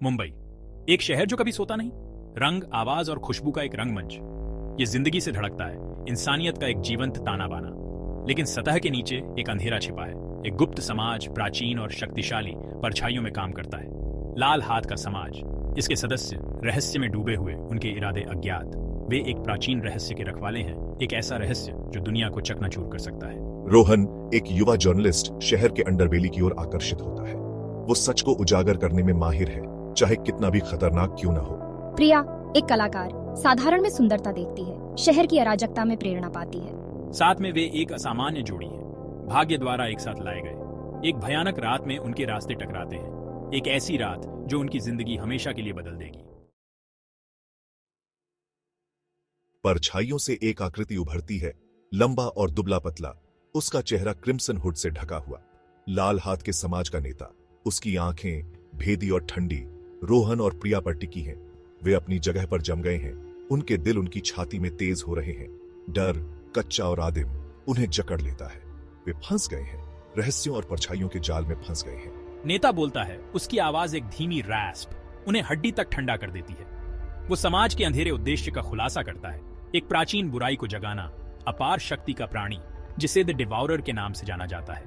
मुंबई, एक शहर जो कभी सोता नहीं, रंग, आवाज और खुशबू का एक रंगमंच। ये जिंदगी से धड़कता है, इंसानियत का एक जीवंत ताना बाना। लेकिन सतह के नीचे एक अंधेरा छिपा है। एक गुप्त समाज, प्राचीन और शक्तिशाली, परछाइयों में काम करता है। लाल हाथ का समाज, इसके सदस्य रहस्य में डूबे हुए, उनके इरादे अज्ञात। वे एक प्राचीन रहस्य के रखवाले हैं, एक ऐसा रहस्य जो दुनिया को चकनाचूर कर सकता है। रोहन, एक युवा जर्नलिस्ट, शहर के अंडरबेली की ओर आकर्षित होता है। वो सच को उजागर करने में माहिर है, चाहे कितना भी खतरनाक क्यों न हो। प्रिया, एक कलाकार, साधारण में सुंदरता देखती है, शहर की अराजकता में प्रेरणा पाती है। साथ में वे एक असामान्य जोड़ी है, भाग्य द्वारा एक साथ लाए गए। एक भयानक रात में उनके रास्ते टकराते हैं, एक ऐसी रात जो उनकी जिंदगी हमेशा के लिए बदल देगी। परछाइयों से एक आकृति उभरती है, लंबा और दुबला पतला, उसका चेहरा क्रिम्सन हुड से ढका हुआ। लाल हाथ के समाज का नेता, उसकी आंखें भेदी और ठंडी, रोहन और प्रिया पर टिकी हैं। वे अपनी जगह पर जम गए हैं, उनके दिल उनकी छाती में तेज हो रहे हैं। डर, कच्चा और आदिम, उन्हें जकड़ लेता है। वे फंस गए हैं, रहस्यों और परछाइयों के जाल में फंस गए हैं। नेता बोलता है, उसकी आवाज एक धीमी रैस्प उन्हें हड्डी तक ठंडा कर देती है। वो समाज के अंधेरे उद्देश्य का खुलासा करता है, एक प्राचीन बुराई को जगाना, अपार शक्ति का प्राणी जिसे द डिवाउरर के नाम से जाना जाता है।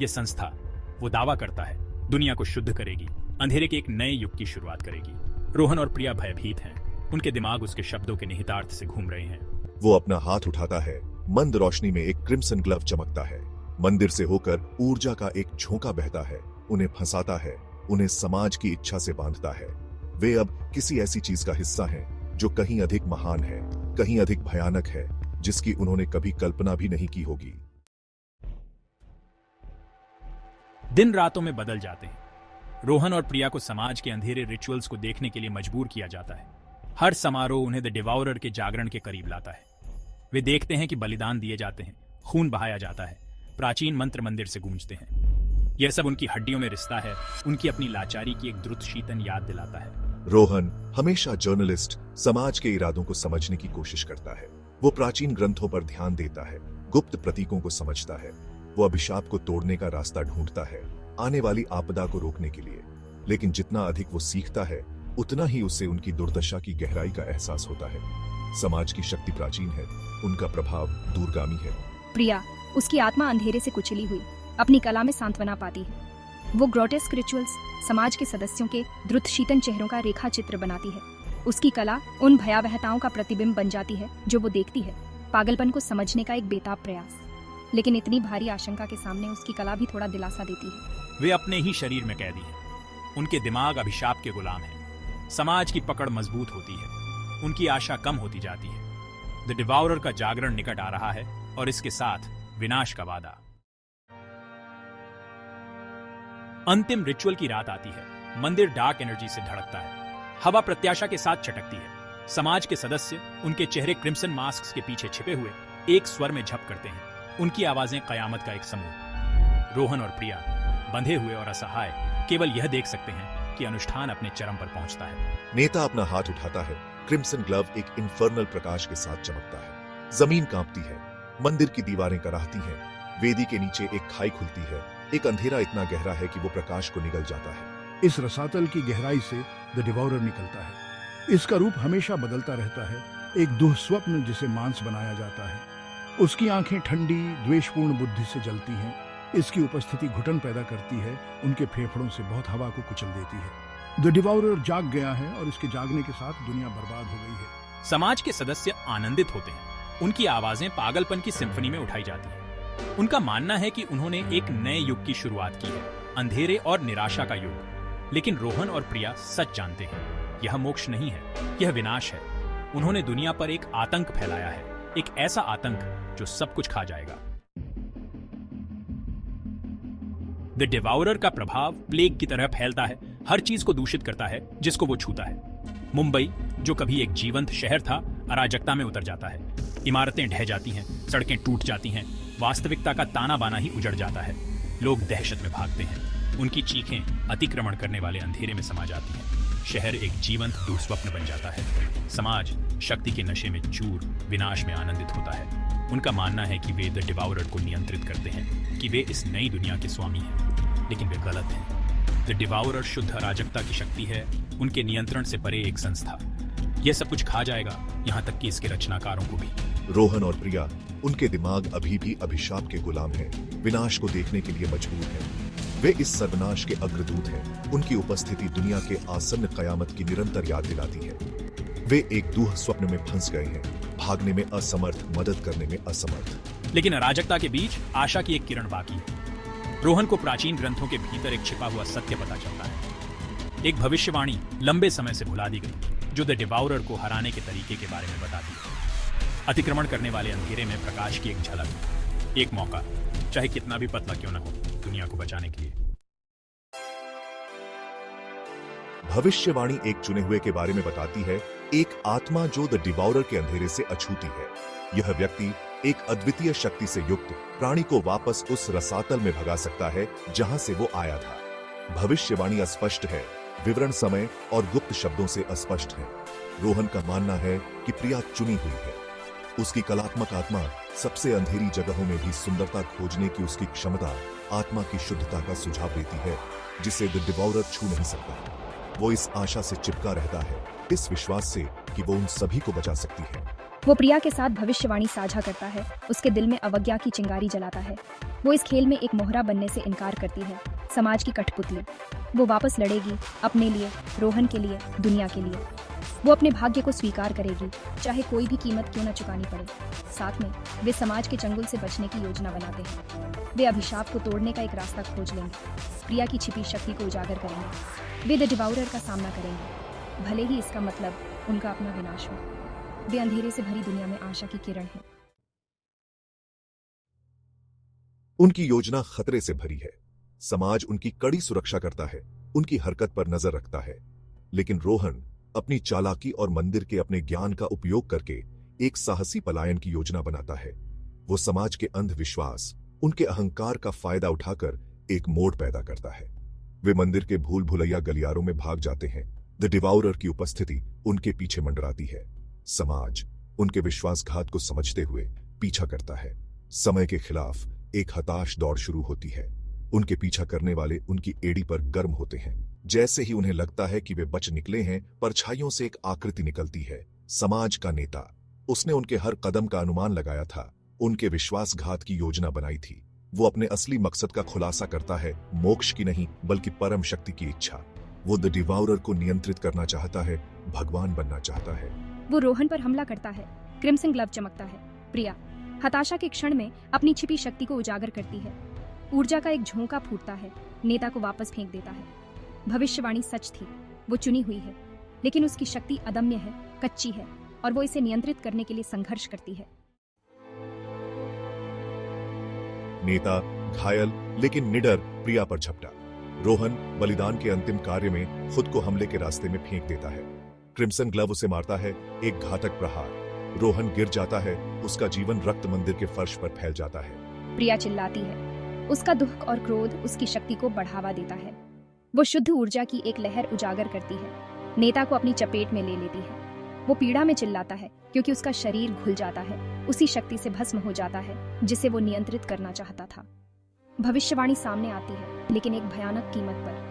यह संस्था, वो दावा करता है, दुनिया को शुद्ध करेगी, अंधेरे के एक नए युग की शुरुआत करेगी। रोहन और प्रिया भयभीत हैं, उनके दिमाग उसके शब्दों के निहितार्थ से घूम रहे हैं। वो अपना हाथ उठाता है, मंद रोशनी में एक क्रिम्सन ग्लव चमकता है। मंदिर से होकर ऊर्जा का एक झोंका बहता है, उन्हें फंसाता है, उन्हें समाज की इच्छा से बांधता है। वे अब किसी ऐसी चीज का हिस्सा हैं जो कहीं अधिक महान है, कहीं अधिक भयानक है, जिसकी उन्होंने कभी कल्पना भी नहीं की होगी। दिन रातों में बदल जाते हैं। रोहन और प्रिया को समाज के अंधेरे रिचुअल्स को देखने के लिए मजबूर किया जाता है। हर समारोह उन्हें द डिवाउरर के जागरण के करीब लाता है। वे देखते हैं कि बलिदान दिए जाते हैं, खून बहाया जाता है, प्राचीन मंत्र मंदिर से गूंजते हैं। यह सब उनकी हड्डियों में रिश्ता है, उनकी अपनी लाचारी की एक द्रुत शीतन याद दिलाता है। रोहन, हमेशा जर्नलिस्ट, समाज के इरादों को समझने की कोशिश करता है। वो प्राचीन ग्रंथों पर ध्यान देता है, गुप्त प्रतीकों को समझता है। वो अभिशाप को तोड़ने का रास्ता ढूंढता है, आने वाली आपदा को रोकने के लिए। लेकिन जितना अधिक वो सीखता है, उतना ही उससे उनकी दुर्दशा की गहराई का एहसास होता है। समाज की शक्ति प्राचीन है, उनका प्रभाव दूरगामी है। प्रिया, उसकी आत्मा अंधेरे से कुचली हुई, अपनी कला में सांत्वना पाती है। वो ग्रोटेस्क रिचुअल्स, समाज के सदस्यों के द्रुत शीतन चेहरों का रेखा चित्र बनाती है। उसकी कला उन भयावहताओं का प्रतिबिंब बन जाती है जो वो देखती है, पागलपन को समझने का एक बेताब प्रयास। लेकिन इतनी भारी आशंका के सामने उसकी कला भी थोड़ा दिलासा देती है। वे अपने ही शरीर में कैदी हैं, उनके दिमाग अभिशाप के गुलाम हैं। समाज की पकड़ मजबूत होती है, उनकी आशा कम होती जाती है। द डिवाउरर का जागरण निकट आ रहा है और इसके साथ विनाश का वादा। अंतिम रिचुअल की रात आती है। मंदिर डार्क एनर्जी से धड़कता है, हवा प्रत्याशा के साथ चटकती है। समाज के सदस्य, उनके चेहरे क्रिम्सन मास्क के पीछे छिपे हुए, एक स्वर में झप करते हैं। उनकी आवाजें कयामत का एक समूह। रोहन और प्रिया, बंधे हुए और असहाय, केवल यह देख सकते हैं कि अनुष्ठान अपने चरम पर पहुंचता है। नेता अपना हाथ उठाता है, क्रिम्सन ग्लव एक इन्फर्नल प्रकाश के साथ चमकता है। जमीन कांपती है, मंदिर की दीवारें कराहती हैं, वेदी के नीचे एक खाई खुलती है। एक अंधेरा इतना गहरा है कि वो प्रकाश को निगल जाता है। इस रसातल की गहराई से द डिवाउरर निकलता है। इसका रूप हमेशा बदलता रहता है, एक दुःस्वप्न जिसे मांस बनाया जाता है। उसकी आंखें ठंडी, द्वेषपूर्ण बुद्धि से जलती हैं। इसकी उपस्थिति घुटन पैदा करती है, उनके फेफड़ों से बहुत हवा को कुचल देती है। द डिवाउरर जाग गया है और इसके जागने के साथ दुनिया बर्बाद हो गई है। समाज के सदस्य आनंदित होते हैं, उनकी आवाजें पागलपन की सिम्फनी में उठाई जाती हैं। उनका मानना है कि उन्होंने एक नए युग की शुरुआत की है, अंधेरे और निराशा का युग। लेकिन रोहन और प्रिया सच जानते हैं, यह मोक्ष नहीं है, यह विनाश है। उन्होंने दुनिया पर एक आतंक फैलाया है, एक ऐसा आतंक जो सब कुछ खा जाएगा। द डिवाउरर का प्रभाव प्लेग की तरह फैलता है, हर चीज को दूषित करता है जिसको वो छूता है। मुंबई, जो कभी एक जीवंत शहर था, अराजकता में उतर जाता है। इमारतें ढह जाती हैं, सड़कें टूट जाती हैं, वास्तविकता का ताना बाना ही उजड़ जाता है। लोग दहशत में भागते हैं, उनकी चीखें अतिक्रमण करने वाले अंधेरे में समा जाती हैं। शहर एक जीवंत दुःस्वप्न बन जाता है। समाज शक्ति के नशे में चूर, विनाश में आनंदित होता है। उनका मानना है कि वे द डिवाउरर को नियंत्रित करते हैं, कि वे इस नई दुनिया के स्वामी हैं। लेकिन वे गलत हैं। द डिवाउरर शुद्ध अराजकता की शक्ति है, उनके नियंत्रण से परे एक संस्था। यह सब कुछ खा जाएगा, यहाँ तक कि इसके रचनाकारों को भी। रोहन और प्रिया, उनके दिमाग अभी भी अभिशाप के गुलाम हैं, विनाश को देखने के लिए मजबूर हैं। वे इस सर्वनाश के अग्रदूत हैं। उनकी उपस्थिति दुनिया के आसन्न कयामत की निरंतर याद दिलाती है। वे एक दूह स्वप्न में फंस गए हैं, भागने में असमर्थ, मदद करने में असमर्थ। लेकिन अराजकता के बीच आशा की एक किरण बाकी है। रोहन को प्राचीन ग्रंथों के भीतर एक छिपा हुआ सत्य पता चलता है। एक भविष्यवाणी लंबे समय से भुला दी गई, जो द डिवाउरर को हराने के तरीके के बारे में बताती है। अतिक्रमण करने वाले अंधेरे में प्रकाश की एक झलक, एक मौका, चाहे कितना भी पतला क्यों न हो, दुनिया को बचाने के लिए। भविष्यवाणी एक चुने हुए के बारे में बताती है, एक आत्मा जो द डिवाउरर के अंधेरे से अछूती है। यह व्यक्ति एक अद्वितीय शक्ति से युक्त प्राणी को वापस उस रसातल में भगा सकता है जहां से वो आया था। भविष्यवाणी अस्पष्ट है, विवरण समय और गुप्त शब्दों से अस्पष्ट है। रोहन का मानना है कि प्रिया चुनी हुई है। उसकी कलात्मक आत्मा सबसे अंधेरी जगहों में भी सुंदरता खोजने की उसकी क्षमता आत्मा की शुद्धता का सुझाव देती है, जिसे द डिवाउरर छू नहीं सकता। वो इस आशा से चिपका रहता है, इस विश्वास से कि वो उन सभी को बचा सकती है। वो प्रिया के साथ भविष्यवाणी साझा करता है, उसके दिल में अवज्ञा की चिंगारी जलाता है। वो इस खेल में एक मोहरा बनने से इनकार करती है, समाज की कठपुतली। वो वापस लड़ेगी, अपने लिए, रोहन के लिए, दुनिया के लिए। वो अपने भाग्य को स्वीकार करेगी, चाहे कोई भी कीमत क्यों न चुकानी पड़े। साथ में वे समाज के चंगुल से बचने की योजना बनाते हैं। वे अभिशाप को तोड़ने का एक रास्ता खोज लेंगे, प्रिया की छिपी शक्ति को उजागर करेंगे। वे द डिवाउरर का सामना करेंगे, भले ही इसका मतलब उनका अपना विनाश हो। वे अंधेरे से भरी दुनिया में आशा की किरण है। उनकी योजना खतरे से भरी है। समाज उनकी कड़ी सुरक्षा करता है, उनकी हरकत पर नजर रखता है। लेकिन रोहन अपनी चालाकी और मंदिर के अपने ज्ञान का उपयोग करके एक साहसी पलायन की योजना बनाता है। वो समाज के अंधविश्वास, उनके अहंकार का फायदा उठाकर एक मोड़ पैदा करता है। वे मंदिर के भूल भुलैया गलियारों में भाग जाते हैं। द डिवाउरर की उपस्थिति उनके पीछे मंडराती है। समाज उनके विश्वासघात को समझते हुए पीछा करता है। समय के खिलाफ एक हताश दौड़ शुरू होती है। उनके पीछा करने वाले उनकी एड़ी पर गर्म होते हैं। जैसे ही उन्हें लगता है कि वे बच निकले हैं, परछाइयों से एक आकृति निकलती है, समाज का नेता। उसने उनके हर कदम का अनुमान लगाया था, उनके विश्वासघात की योजना बनाई थी। वो अपने असली मकसद का खुलासा करता है, मोक्ष की नहीं बल्कि परम शक्ति की इच्छा। वो द डिवाउरर को नियंत्रित करना चाहता है, भगवान बनना चाहता है। वो रोहन पर हमला करता है, क्रिम्सन ग्लव चमकता है। प्रिया हताशा के क्षण में अपनी छिपी शक्ति को उजागर करती है। ऊर्जा का एक झोंका फूटता है, नेता को वापस फेंक देता है। भविष्यवाणी सच थी, वो चुनी हुई है, लेकिन उसकी शक्ति अदम्य है, कच्ची है, और वो इसे नियंत्रित करने के लिए संघर्ष करती है। नेता घायल लेकिन निडर प्रिया पर झपटा। रोहन बलिदान के अंतिम कार्य में खुद को हमले के रास्ते में फेंक देता है। क्रिम्सन ग्लव उसे मारता है, एक घातक प्रहार। रोहन गिर जाता है, उसका जीवन रक्त मंदिर के फर्श पर फैल जाता है। प्रिया चिल्लाती है, उसका दुख और क्रोध उसकी शक्ति को बढ़ावा देता है। वो शुद्ध ऊर्जा की एक लहर उजागर करती है, नेता को अपनी चपेट में ले लेती है। वो पीड़ा में चिल्लाता है क्योंकि उसका शरीर घुल जाता है, उसी शक्ति से भस्म हो जाता है जिसे वो नियंत्रित करना चाहता था। भविष्यवाणी सामने आती है, लेकिन एक भयानक कीमत पर।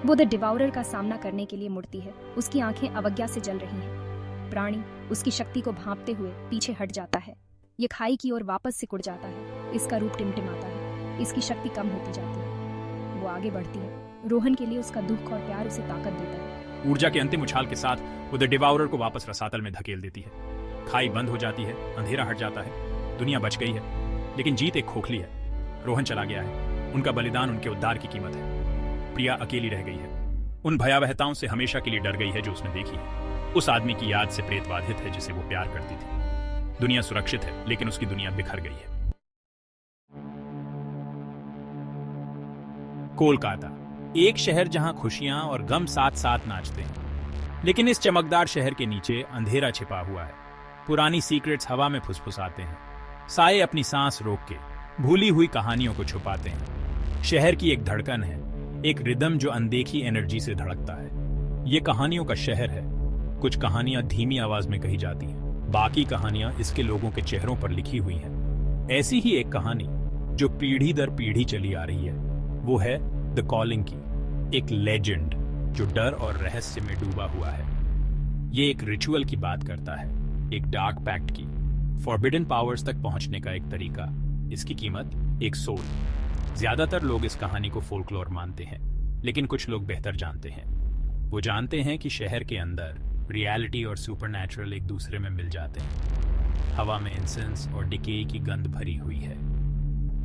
वो द डिवाउरर का सामना करने के लिए मुड़ती है, उसकी आंखें अवज्ञा से जल रही हैं। प्राणी उसकी शक्ति को भांपते हुए पीछे हट जाता है। ये खाई की ओर वापस सिकुड़ जाता है, इसका रूप टिमटिमाता है, इसकी शक्ति कम होती जाती है। वो आगे बढ़ती है, रोहन के लिए उसका दुख और प्यार उसे ताकत देता है। ऊर्जा के अंतिम उछाल के साथ वो द डिवाउरर को वापस रसातल में धकेल देती है। खाई बंद हो जाती है, अंधेरा हट जाता है, दुनिया बच गई है, लेकिन जीत एक खोखली है। रोहन चला गया है, उनका बलिदान उनके उद्धार की कीमत है। प्रिया अकेली रह गई है, उन भयावहताओं से हमेशा के लिए डर गई है जो उसने देखी है। उस आदमी की याद से प्रेत बाधित है जिसे वो प्यार करती थी। दुनिया सुरक्षित है, लेकिन उसकी दुनिया बिखर गई है। कोलकाता, एक शहर जहां खुशियां और गम साथ साथ नाचते हैं, लेकिन इस चमकदार शहर के नीचे अंधेरा छिपा हुआ है। पुरानी सीक्रेट्स हवा में फुसफुसाते हैं, साए अपनी सांस रोक के भूली हुई कहानियों को छुपाते हैं। शहर की एक धड़कन है, एक रिदम जो अनदेखी एनर्जी से धड़कता है। ये कहानियों का शहर है। कुछ कहानियां धीमी आवाज में कही जाती हैं, बाकी कहानियां इसके लोगों के चेहरों पर लिखी हुई हैं। ऐसी ही एक कहानी जो पीढ़ी दर पीढ़ी चली आ रही है, वो है द कॉलिंग की। एक लेजेंड जो डर और रहस्य में डूबा हुआ है। ये एक रिचुअल की बात करता है, एक डार्क पैक्ट की, फॉरबिडन पावर्स तक पहुंचने का एक तरीका। इसकी कीमत एक सोल। ज्यादातर लोग इस कहानी को फोल्कलोर मानते हैं, लेकिन कुछ लोग बेहतर जानते हैं। वो जानते हैं कि शहर के अंदर रियलिटी और सुपरनैचुरल एक दूसरे में मिल जाते हैं। हवा में इंसेंस और डिके की गंध भरी हुई है।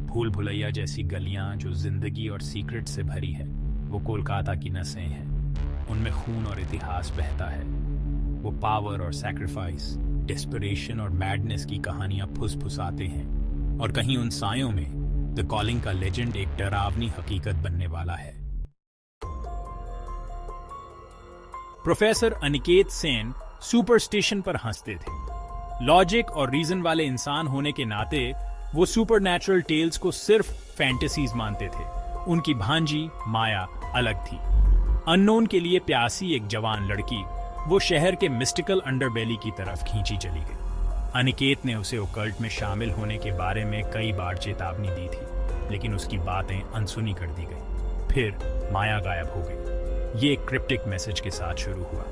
भूल भुलैया जैसी गलियां जो जिंदगी और सीक्रेट से भरी है, वो कोलकाता की नसें हैं। उनमें खून और इतिहास बहता है। वो पावर और सैक्रिफाइस, डेस्परेशन और मैडनेस की कहानियां फुसफुसाते हैं। और कहीं उन सायों में द कॉलिंग का लेजेंड एक डरावनी हकीकत बनने वाला है। प्रोफेसर अनिकेत सेन सुपरस्टिशन पर हंसते थे। लॉजिक और रीजन वाले इंसान होने के नाते वो सुपरनैचुरल टेल्स को सिर्फ फैंटेसीज मानते थे। उनकी भांजी माया अलग थी। अननोन के लिए प्यासी एक जवान लड़की, वो शहर के मिस्टिकल अंडरबेली की तरफ खींची चली गई। अनिकेत ने उसे ओकल्ट में शामिल होने के बारे में कई बार चेतावनी दी थी, लेकिन उसकी बातें अनसुनी कर दी गई। फिर माया गायब हो गई। ये एक क्रिप्टिक मैसेज के साथ शुरू हुआ।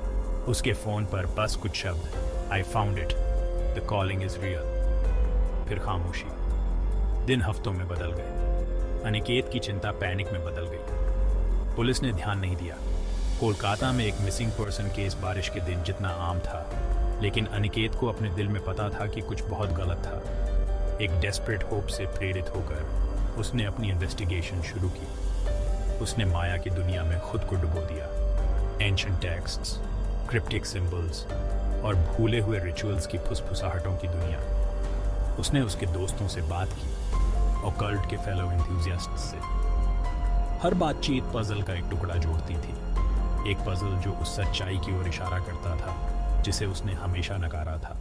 उसके फोन पर बस कुछ शब्द, I found it, the calling is real. फिर खामोशी। दिन हफ्तों में बदल गए। अनिकेत की चिंता पैनिक में बदल गई। पुलिस ने ध्यान नहीं दिया। कोलकाता में एक मिसिंग पर्सन केस बारिश के दिन जितना आम था, लेकिन अनिकेत को अपने दिल में पता था कि कुछ बहुत गलत था। एक डेस्परेट होप से प्रेरित होकर उसने अपनी इन्वेस्टिगेशन शुरू की। उसने माया की दुनिया में खुद को डुबो दिया। एंशिएंट टेक्स्ट्स, क्रिप्टिक सिंबल्स और भूले हुए रिचुअल्स की फुसफुसाहटों की दुनिया। उसने उसके दोस्तों से बात की, ऑकल्ट के फेलो एंथुसियास्ट्स से। हर बातचीत पजल का एक टुकड़ा जोड़ती थी, एक पजल जो उस सच्चाई की ओर इशारा करता था जिसे उसने हमेशा नकारा था।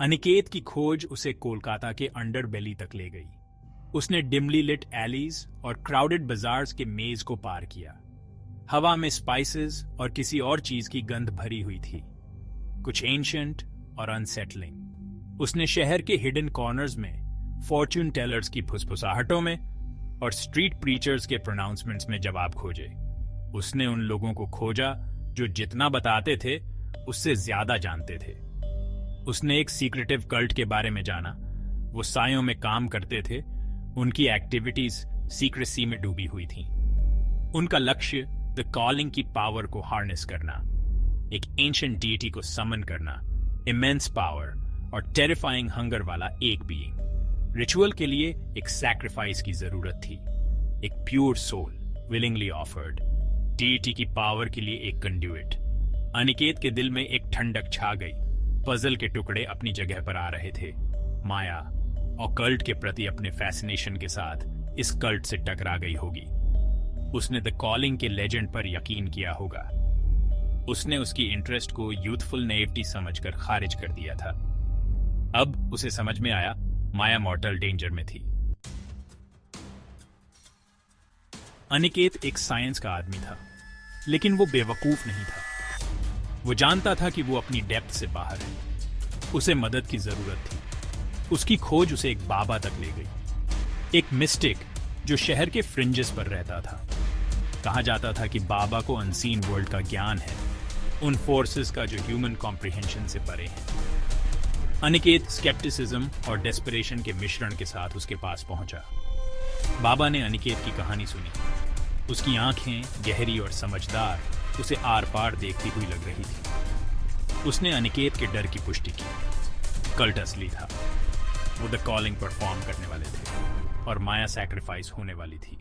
अनिकेत की खोज उसे कोलकाता के अंडरबेली तक ले गई। उसने डिमली लिट एलीज और क्राउडेड बाजार्स के मेज को पार किया। हवा में स्पाइसेस और किसी और चीज की गंध भरी हुई थी, कुछ एंशिएंट और अनसेटलिंग। उसने शहर के हिडन कॉर्नर्स में, फॉर्च्यून टेलर्स की फुसफुसाहटों में और स्ट्रीट प्रीचर्स के प्रोनाउंसमेंट्स में जवाब खोजे। उसने उन लोगों को खोजा जो जितना बताते थे उससे ज्यादा जानते थे। उसने एक सीक्रेटिव कल्ट के बारे में जाना। वो सायों में काम करते थे। उनकी एक्टिविटीज सीक्रेसी में डूबी हुई थीं। उनका लक्ष्य द कॉलिंग की पावर को हार्नेस करना, एक एंशिएंट डीटी को समन करना, इमेंस पावर और टेरिफाइंग हंगर वाला एक बीइंग। रिचुअल के लिए एक सैक्रिफाइस की जरूरत थी, एक pure soul willingly offered, deity की पावर के लिए एक कंड्यूइट। अनिकेत के दिल में एक ठंडक छा गई। पजल के टुकड़े अपनी जगह पर आ रहे थे। माया और कल्ट के प्रति अपने फैसिनेशन के साथ इस कल्ट से टकरा गई होगी। उसने द कॉलिंग के लेजेंड पर यकीन किया होगा। उसने उसकी इंटरेस्ट को यूथफुल नेइविटी समझकर खारिज कर दिया था। अब उसे समझ में आया माया मॉर्टल डेंजर में थी। अनिकेत एक साइंस का आदमी था, लेकिन वो बेवकूफ नहीं था। वो जानता था कि वो अपनी डेप्थ से बाहर है। उसे मदद की जरूरत थी। उसकी खोज उसे एक बाबा तक ले गई, एक मिस्टिक जो शहर के फ्रिंजेस पर रहता था। कहा जाता था कि बाबा को अनसीन वर्ल्ड का ज्ञान है, उन फोर्सेस का जो ह्यूमन कॉम्प्रिहेंशन से परे हैं। अनिकेत स्केप्टिसिज्म और डेस्परेशन के मिश्रण के साथ उसके पास पहुंचा। बाबा ने अनिकेत की कहानी सुनी। उसकी आंखें गहरी और समझदार उसे आर पार देखती हुई लग रही थी। उसने अनिकेत के डर की पुष्टि की। कल्ट असली था। वो द कॉलिंग परफॉर्म करने वाले थे और माया सैक्रिफाइस होने वाली थी।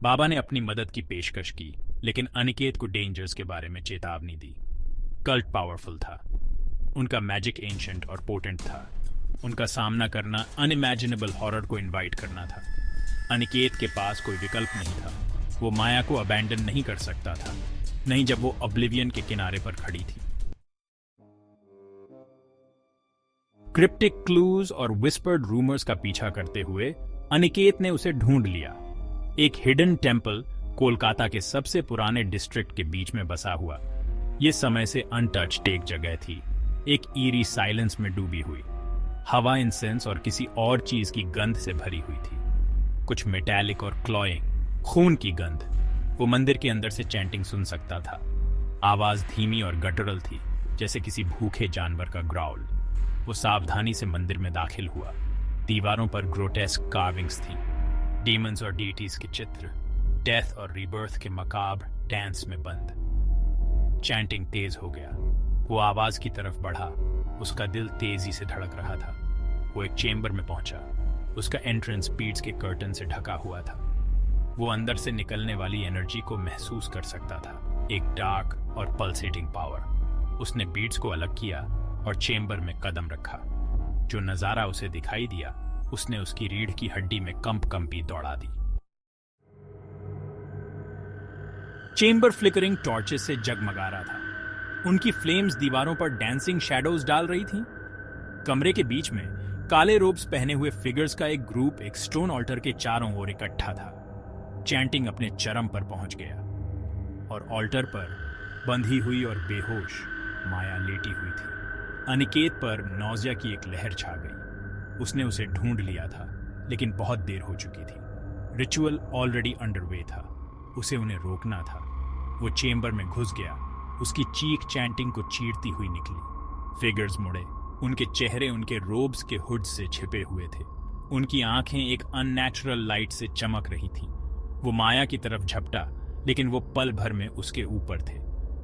बाबा ने अपनी मदद की पेशकश की, लेकिन अनिकेत को डेंजर्स के बारे में चेतावनी दी। कल्ट पावरफुल था। उनका मैजिक एंशिएंट और पोटेंट था। उनका सामना करना अनइमेजिनेबल हॉरर को इनवाइट करना था। अनिकेत के पास कोई विकल्प नहीं था। वो माया को अबैंडन नहीं कर सकता था, नहीं जब वो ऑब्लिवियन के किनारे पर खड़ी थी। क्रिप्टिक क्लूज और विस्पर्ड रूमर्स का पीछा करते हुए अनिकेत ने उसे ढूंढ लिया। एक हिडन टेम्पल कोलकाता के सबसे पुराने डिस्ट्रिक्ट के बीच में बसा हुआ। यह समय से अनटच्ड एक जगह थी, एक ईरी साइलेंस में डूबी हुई। हवा इंसेंस और किसी और चीज की गंध से भरी हुई थी। कुछ मेटालिक और क्लॉइंग, खून की गंध। वो मंदिर के अंदर से चैंटिंग सुन सकता था। आवाज धीमी और गटरल थी, जैसे किसी भूखे जानवर का ग्राउल। वो सावधानी से मंदिर में दाखिल हुआ। दीवारों पर ग्रोटेस्क कार्विंग्स थी, डीमंस और डीटीज के चित्र, डेथ और रीबर्थ के मकाब्र डांस में बंद। चैंटिंग तेज हो गया। वो आवाज की तरफ बढ़ा। उसका दिल तेजी से धड़क रहा था। वो एक चेंबर में पहुंचा। उसका एंट्रेंस बीड्स के कर्टन से ढका हुआ था। वो अंदर से निकलने वाली एनर्जी को महसूस कर सकता था, एक डार्क और पल्सेटिंग पावर। उसने बीड्स को अलग किया और चेंबर में कदम रखा। जो नजारा उसे दिखाई दिया, उसने उसकी रीढ़ की हड्डी में कंपी दौड़ा दी। चेंबर फ्लिकरिंग टॉर्चेस से जगमगा रहा था। उनकी फ्लेम्स दीवारों पर डांसिंग शैडोज डाल रही थीं। कमरे के बीच में काले रोब्स पहने हुए फिगर्स का एक ग्रुप एक स्टोन ऑल्टर के चारों ओर इकट्ठा था। चैंटिंग अपने चरम पर पहुंच गया और ऑल्टर पर बंधी हुई और बेहोश माया लेटी हुई थी। अनिकेत पर नौजिया की एक लहर छा गई। उसने उसे ढूंढ लिया था, लेकिन बहुत देर हो चुकी थी। रिचुअल ऑलरेडी अंडरवे था। उसे उन्हें रोकना था। वो चेंबर में घुस गया। उसकी चीख चैंटिंग को चीरती हुई निकली। फिगर्स मुड़े। उनके चेहरे उनके रोब्स के हुड से छिपे हुए थे। उनकी आंखें एक अननेचुरल लाइट से चमक रही थीं। वो माया की तरफ झपटा, लेकिन वो पल भर में उसके ऊपर थे।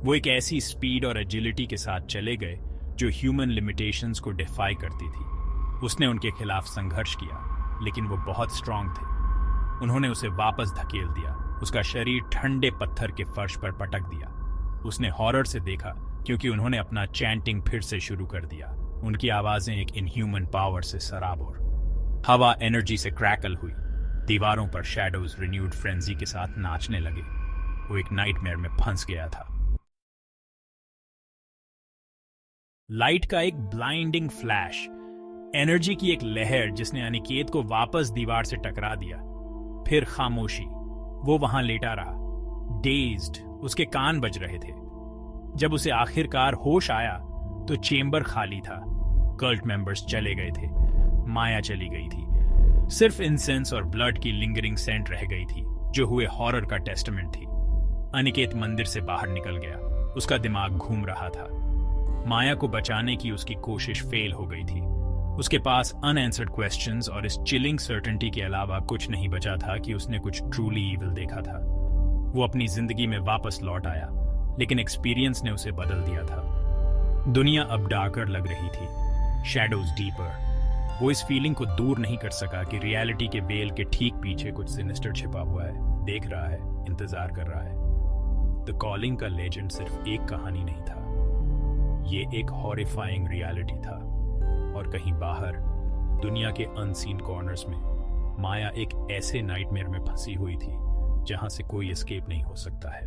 वो एक ऐसी स्पीड और एजिलिटी के साथ चले गए जो ह्यूमन लिमिटेशंस को डिफाई करती थी। उसने उनके खिलाफ संघर्ष किया, लेकिन वो बहुत स्ट्रांग थे। उन्होंने उसे वापस धकेल दिया। उसका शरीर ठंडे पत्थर के फर्श पर पटक दिया। उसने हॉरर से देखा, क्योंकि उन्होंने अपना चैंटिंग फिर से शुरू कर दिया। उनकी आवाजें एक इनह्यूमन पावर से सराबोर। हवा एनर्जी से क्रैकल हुई। दीवारों पर शैडोज रिन्यूड फ्रेंजी के साथ नाचने लगे। वो एक नाइटमेयर में फंस गया था। लाइट का एक ब्लाइंडिंग फ्लैश, एनर्जी की एक लहर जिसने अनिकेत को वापस दीवार से टकरा दिया। फिर खामोशी। वो वहां लेटा रहा, डेज्ड। उसके कान बज रहे थे। जब उसे आखिरकार होश आया तो चेंबर खाली था। कल्ट मेंबर्स चले गए थे। माया चली गई थी। सिर्फ इंसेंस और ब्लड की लिंगरिंग सेंट रह गई थी, जो हुए हॉरर का टेस्टमेंट थी। अनिकेत मंदिर से बाहर निकल गया। उसका दिमाग घूम रहा था। माया को बचाने की उसकी कोशिश फेल हो गई थी। उसके पास अनआंसर्ड क्वेश्चंस और इस चिलिंग सर्टेनिटी के अलावा कुछ नहीं बचा था कि उसने कुछ ट्रूली इविल देखा था। वो अपनी जिंदगी में वापस लौट आया, लेकिन एक्सपीरियंस ने उसे बदल दिया था। दुनिया अब डार्कर लग रही थी, शैडोज डीपर। वो इस फीलिंग को दूर नहीं कर सका कि रियलिटी के वेल के ठीक पीछे कुछ सिनिस्टर छिपा हुआ है, देख रहा है, इंतजार कर रहा है। द कॉलिंग का लेजेंड सिर्फ एक कहानी नहीं था, ये एक हॉरिफाइंग रियलिटी था। और कहीं बाहर दुनिया के अनसीन कॉर्नर्स में माया एक ऐसे नाइटमेयर में फंसी हुई थी जहां से कोई एस्केप नहीं हो सकता है।